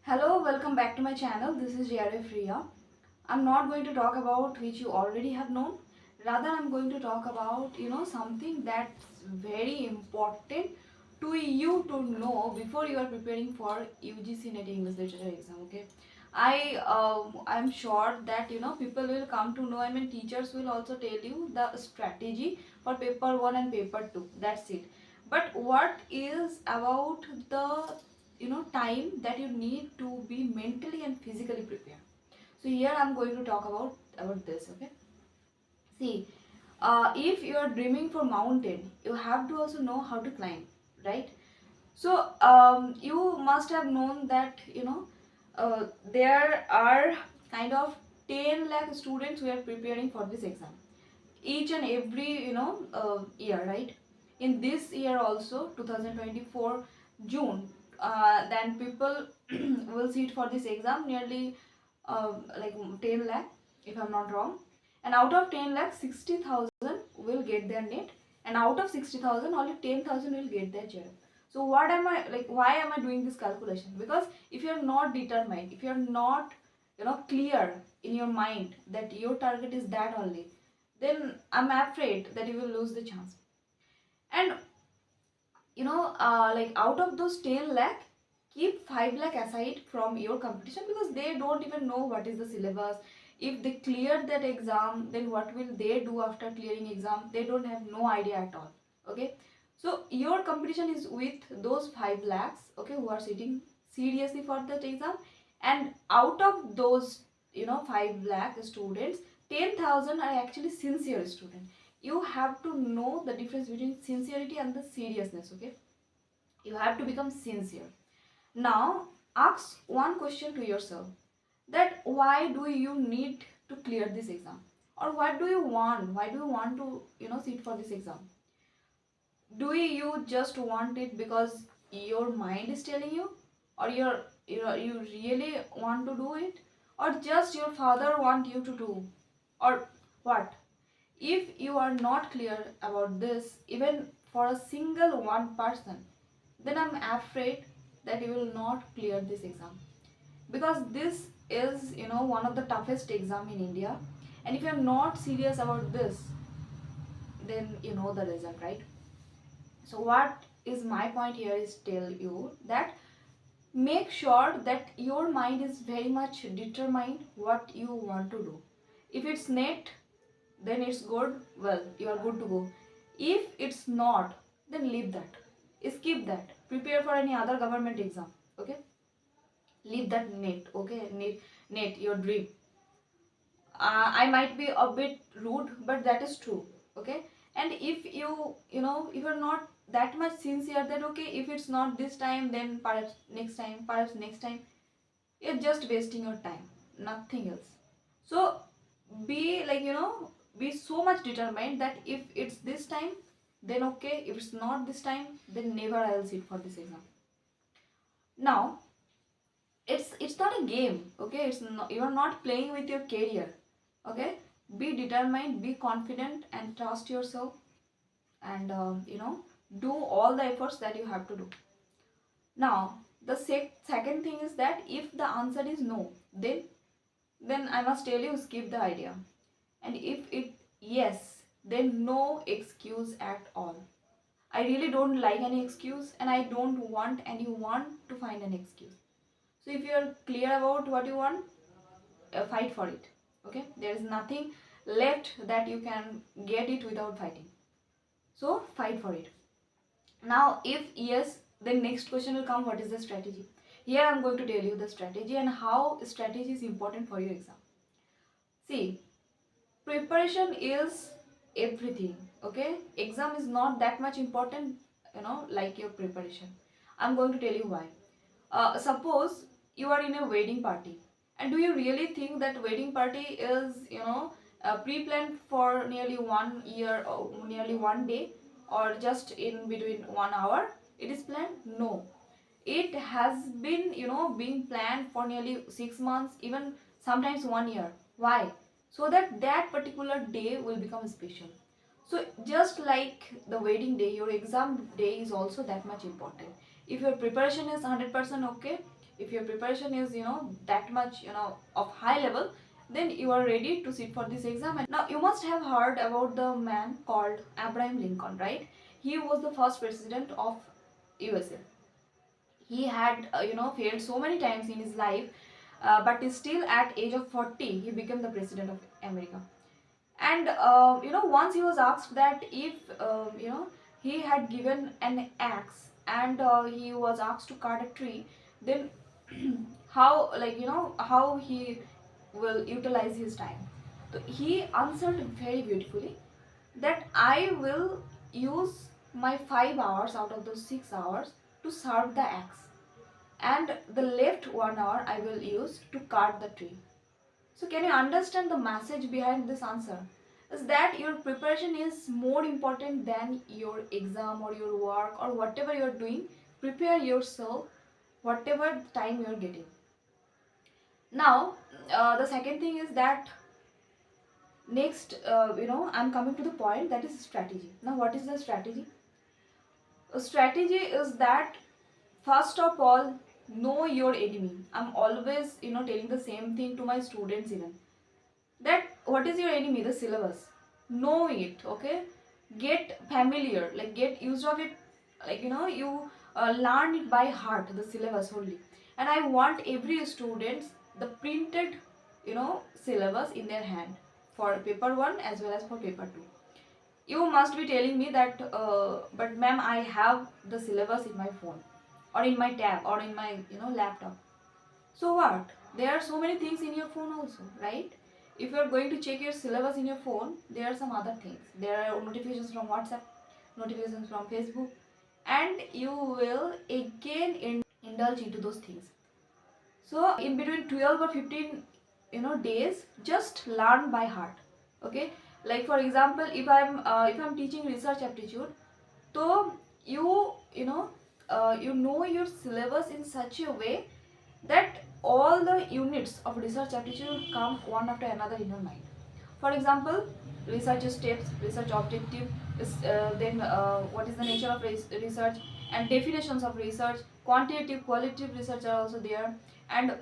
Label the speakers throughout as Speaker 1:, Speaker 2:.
Speaker 1: Hello, welcome back to my channel. This is JRF Riya. I'm not going to talk about which you already have known. Rather, I'm going to talk about something that's very important to you to know before you are preparing for UGC NET English Literature exam. Okay, I'm sure that people will come to know. I mean, teachers will also tell you the strategy for paper 1 and paper 2. That's it. But what is about the time that you need to be mentally and physically prepared? So here I'm going to talk about this. Okay, see, if you are dreaming for mountain, you have to also know how to climb, right? So you must have known that there are kind of 10 lakh students who are preparing for this exam each and every year, right? In this year also, 2024 June, then people will sit for this exam, nearly like 10 lakh, if I'm not wrong. And out of 10 lakh, 60,000 will get their net, and out of 60,000 only 10,000 will get their job. So what am I like, why am I doing this calculation? Because if you're not determined, if you're not clear in your mind that your target is that only, then I'm afraid that you will lose the chance. And like out of those 10 lakh, keep 5 lakh aside from your competition, because they don't even know what is the syllabus. If they clear that exam, then what will they do after clearing exam? They don't have no idea at all. Okay, so your competition is with those 5 lakhs, okay, who are sitting seriously for that exam. And out of those 5 lakh students, 10,000 are actually sincere students. You have to know the difference between sincerity and the seriousness. Okay, you have to become sincere. Now ask one question to yourself, that why do you need to clear this exam, or what do you want, why do you want to sit for this exam? Do you just want it because your mind is telling you, or you really want to do it, or just your father want you to do, or what? If you are not clear about this, even for a single one person, then I'm afraid that you will not clear this exam, because this is one of the toughest exam in India. And if you're not serious about this, then you know the result, right? So what is my point here is tell you that make sure that your mind is very much determined what you want to do. If it's net, then it's good, well, you are good to go. If it's not, then leave that, skip that, prepare for any other government exam. Okay, leave that net. Okay, net your dream. I might be a bit rude, but that is true. Okay, and if if you're not that much sincere, that okay, if it's not this time, then perhaps next time, perhaps next time, you're just wasting your time, nothing else. So be like be so much determined that if it's this time, then okay, if it's not this time, then never I'll sit for this exam. Now it's not a game. Okay, it's not, you are not playing with your career. Okay, be determined, be confident, and trust yourself, and do all the efforts that you have to do. Now the second thing is that if the answer is no, then I must tell you, skip the idea. And if it yes, then no excuse at all. I really don't like any excuse, and I don't want anyone to find an excuse. So if you are clear about what you want, fight for it. Okay, there is nothing left that you can get it without fighting. So fight for it. Now if yes, then next question will come, what is the strategy? Here I'm going to tell you the strategy and how strategy is important for your exam. See, preparation is everything. Okay, exam is not that much important like your preparation. I'm going to tell you why. Suppose you are in a wedding party, and do you really think that wedding party is pre-planned for nearly 1 year or nearly 1 day, or just in between 1 hour it is planned? No, it has been being planned for nearly 6 months, even sometimes 1 year. Why? So that that particular day will become special. So just like the wedding day, your exam day is also that much important. If your preparation is 100%, okay, if your preparation is that much of high level, then you are ready to sit for this exam. And now you must have heard about the man called Abraham Lincoln, right? He was the first president of USA. He had failed so many times in his life, but still at age of 40 he became the president of America. And once he was asked that if he had given an axe and he was asked to cut a tree, then how, how he will utilize his time. So he answered very beautifully that I will use my 5 hours out of those 6 hours to serve the axe, and the left 1 hour I will use to cut the tree. So can you understand the message behind this answer? Is that your preparation is more important than your exam or your work or whatever you are doing. Prepare yourself whatever time you are getting. Now, the second thing is that next, I'm coming to the point, that is strategy. Now, what is the strategy? A strategy is that first of all, know your enemy. I'm always telling the same thing to my students even, that what is your enemy? The syllabus. Know it, okay? Get familiar, like get used of it, like you learn it by heart, the syllabus only. And I want every student the printed syllabus in their hand for paper 1 as well as for paper 2. You must be telling me that but ma'am, I have the syllabus in my phone or in my tab or in my laptop. So what? There are so many things in your phone also, right? If you are going to check your syllabus in your phone, there are some other things. There are notifications from WhatsApp, notifications from Facebook, and you will again indulge into those things. So in between 12 or 15 days, just learn by heart. Okay? Like for example, if I'm teaching research aptitude, so you know your syllabus in such a way that all the units of research aptitude come one after another in your mind. For example, research steps, research objective, then what is the nature of research, and definitions of research, quantitative, qualitative research are also there, and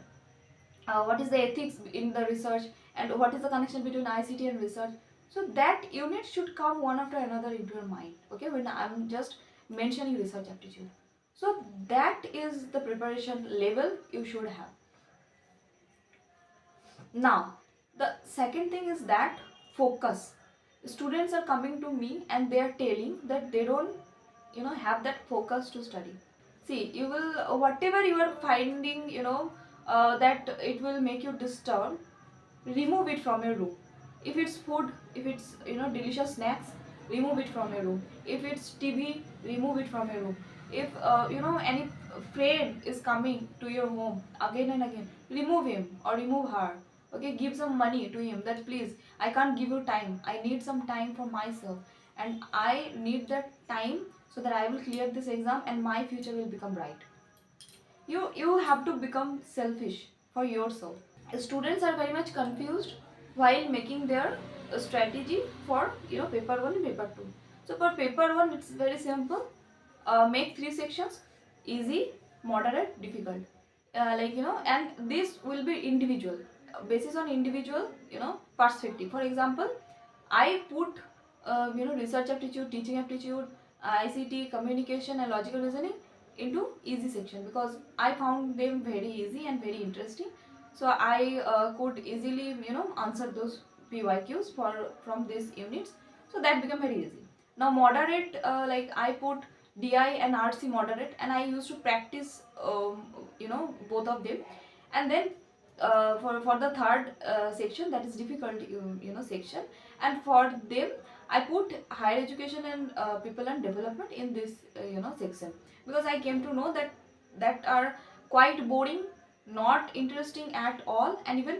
Speaker 1: what is the ethics in the research, and what is the connection between ICT and research. So that unit should come one after another into your mind, okay, when I'm just mentioning research aptitude. So that is the preparation level you should have. Now, the second thing is that focus. Students are coming to me and they are telling that they don't have that focus to study. See, you will, whatever you are finding that it will make you disturbed, remove it from your room. If it's food, if it's delicious snacks, remove it from your room. If it's TV, remove it from your room. If any friend is coming to your home again and again, remove him or remove her. Okay, give some money to him that please, I can't give you time, I need some time for myself, and I need that time so that I will clear this exam and my future will become bright. You have to become selfish for yourself. Students are very much confused while making their strategy for paper 1 and paper 2. So for paper 1 it's very simple. Make 3 sections: easy, moderate, difficult. And this will be individual, basis on individual perspective. For example, I put research aptitude, teaching aptitude, ICT, communication and logical reasoning into easy section because I found them very easy and very interesting. So I could easily answer those PYQs from these units. So that became very easy. Now moderate, like I put DI and RC moderate, and I used to practice both of them. And then for the third section, that is difficult section, and for them I put higher education and people and development in this section, because I came to know that are quite boring, not interesting at all, and even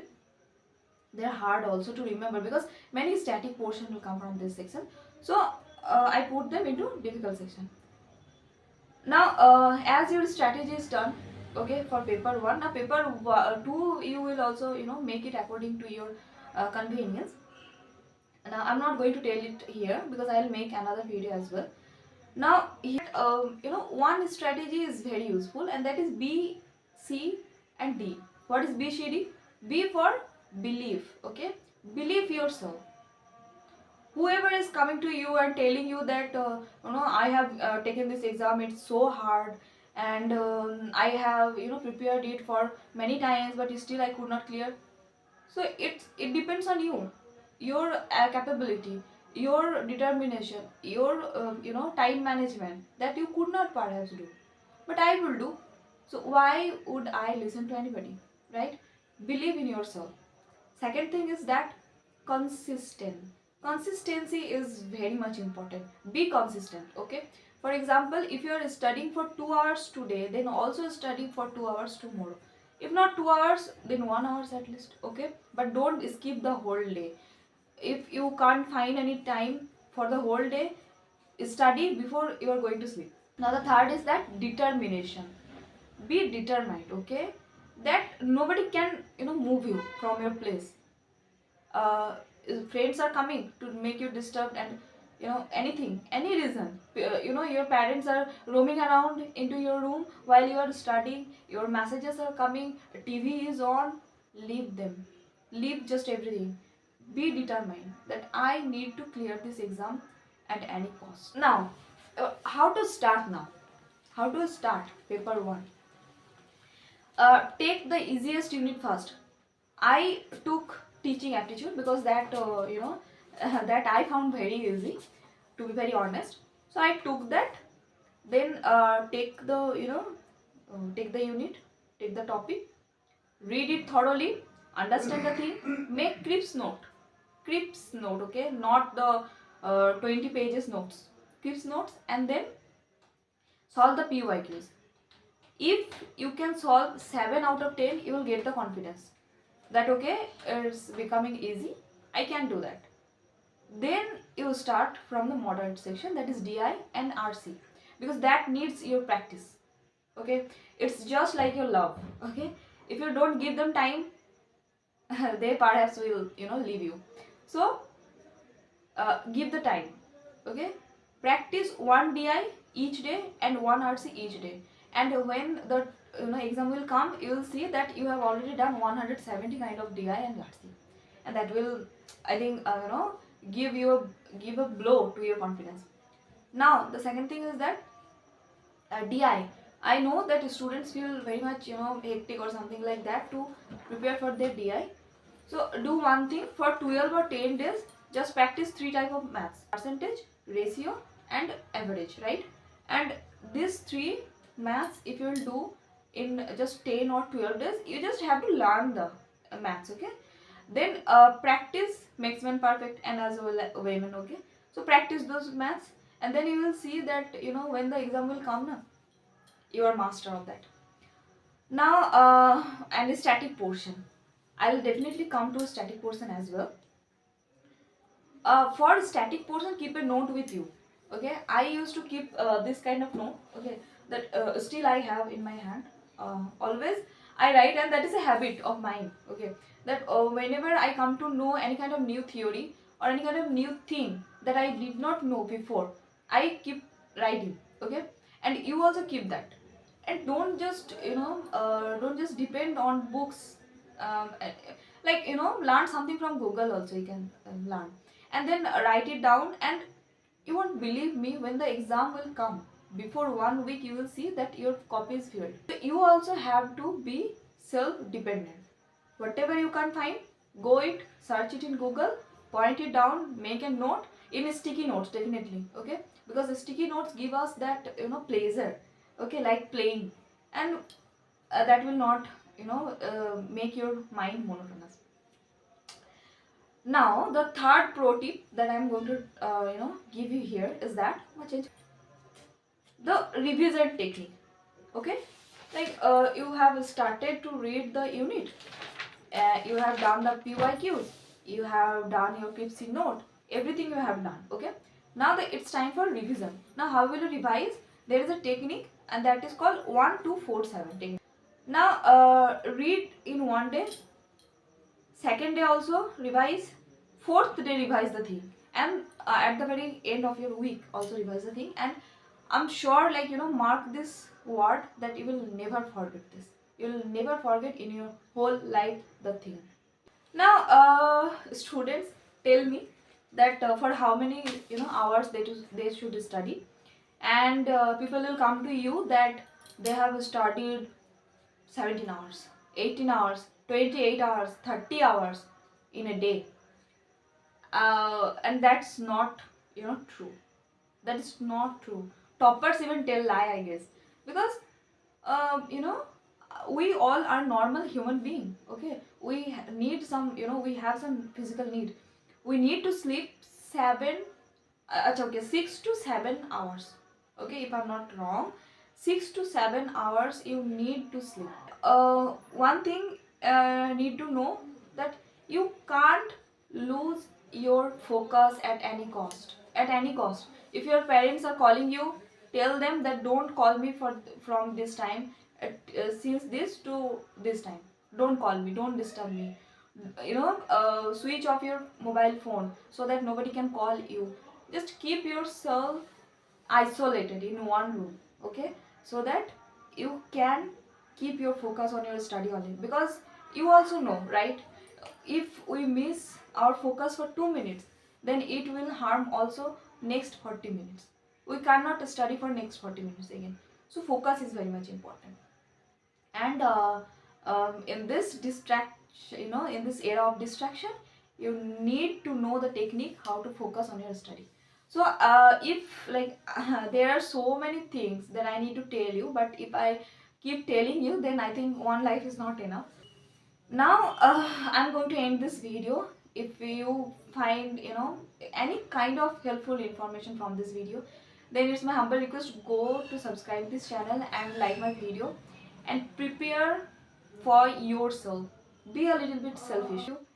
Speaker 1: they're hard also to remember because many static portion will come from this section. So I put them into difficult section. Now as your strategy is done, okay, for paper 1, now paper 2 you will also make it according to your convenience. Now I'm not going to tell it here because I'll make another video as well. Now here one strategy is very useful, and that is BC And D. What is B, C, D? B for belief. Okay, believe yourself. Whoever is coming to you and telling you that I have taken this exam, it's so hard, and I have prepared it for many times, but still I could not clear. So it depends on you, your capability, your determination, your time management, that you could not perhaps do, but I will do. So why would I listen to anybody, right? Believe in yourself. Second thing is that consistent. Consistency is very much important. Be consistent. Okay, for example, if you are studying for 2 hours today, then also study for 2 hours tomorrow. If not 2 hours, then 1 hour at least. Okay, but don't skip the whole day. If you can't find any time for the whole day, study before you are going to sleep. Now the third is that determination. Be determined. Okay, that nobody can move you from your place. uh, Friends are coming to make you disturbed, and anything, any reason, your parents are roaming around into your room while you are studying, your messages are coming, TV is on, leave them, leave just everything. Be determined that I need to clear this exam at any cost. Now, how to start now? How to start paper 1? Take the easiest unit first. I took teaching aptitude because that that I found very easy, to be very honest. So I took that. Then take the take the unit, take the topic, read it thoroughly, understand the thing, make Crips note. Okay, not the 20 pages notes, Crips notes, and then solve the PYQs. If you can solve 7 out of 10, you will get the confidence that okay, it's becoming easy, I can do that. Then you start from the moderate section, that is DI and RC, because that needs your practice. Okay, it's just like your love. Okay, if you don't give them time, they perhaps will leave you. So give the time. Okay, practice 1 DI each day and 1 RC each day, and when the exam will come, you will see that you have already done 170 kind of DI and RC, and that will, I think, give a blow to your confidence. Now the second thing is that DI. I know that students feel very much hectic or something like that to prepare for their DI. So do one thing, for 12 or 10 days, just practice 3 type of maths: percentage, ratio, and average, right? And these 3 maths, if you will do in just 10 or 12 days, you just have to learn the maths. Okay, then practice makes man perfect, and as well as women. Okay, so practice those maths, and then you will see that when the exam will come now, you are master of that. Now and the static portion, I'll definitely come to a static portion as well. For static portion, keep a note with you. Okay, I used to keep this kind of note. Okay, that still I have in my hand. Always I write, and that is a habit of mine. Okay, that whenever I come to know any kind of new theory or any kind of new thing that I did not know before, I keep writing. Okay, and you also keep that, and don't just depend on books. Like learn something from Google also, you can learn, and then write it down. And you won't believe me, when the exam will come, before 1 week you will see that your copy is filled. So you also have to be self dependent. Whatever you can find, go it, search it in Google, point it down, make a note in sticky notes, definitely. Okay, because the sticky notes give us that pleasure. Okay, like playing, and that will not make your mind monotonous. Now the third pro tip that I'm going to give you here is that the revision technique. Okay, like you have started to read the unit, you have done the PYQs, you have done your tips in note, everything you have done. Okay, now it's time for revision. Now how will you revise? There is a technique, and that is called 1-2-4-7 technique. Now read in 1 day, second day also revise, fourth day revise the thing, and at the very end of your week also revise the thing. And I'm sure, like mark this word, that you will never forget this. You'll never forget in your whole life the thing. Now students, tell me that for how many hours they should study, and people will come to you that they have studied 17 hours, 18 hours, 28 hours, 30 hours in a day. And that's not true. That is not true. Toppers even tell lie, I guess, because we all are normal human being. Okay, we need some, we have some physical need. We need to sleep 7, okay, 6 to 7 hours. Okay, if I'm not wrong, 6 to 7 hours you need to sleep. One thing need to know that you can't lose your focus at any cost. At any cost. If your parents are calling you, tell them that don't call me from this time, since this to this time. Don't call me. Don't disturb me. Switch off your mobile phone so that nobody can call you. Just keep yourself isolated in one room, okay, so that you can keep your focus on your study only, because you also know, right, if we miss our focus for 2 minutes, then it will harm also next 40 minutes. We cannot study for next 40 minutes again. So focus is very much important. And in this distraction, in this era of distraction, you need to know the technique how to focus on your study. So if like there are so many things that I need to tell you, but if I keep telling you, then I think one life is not enough. Now I'm going to end this video. If you find any kind of helpful information from this video, then it's my humble request, go to subscribe this channel and like my video, and prepare for yourself. Be a little bit selfish.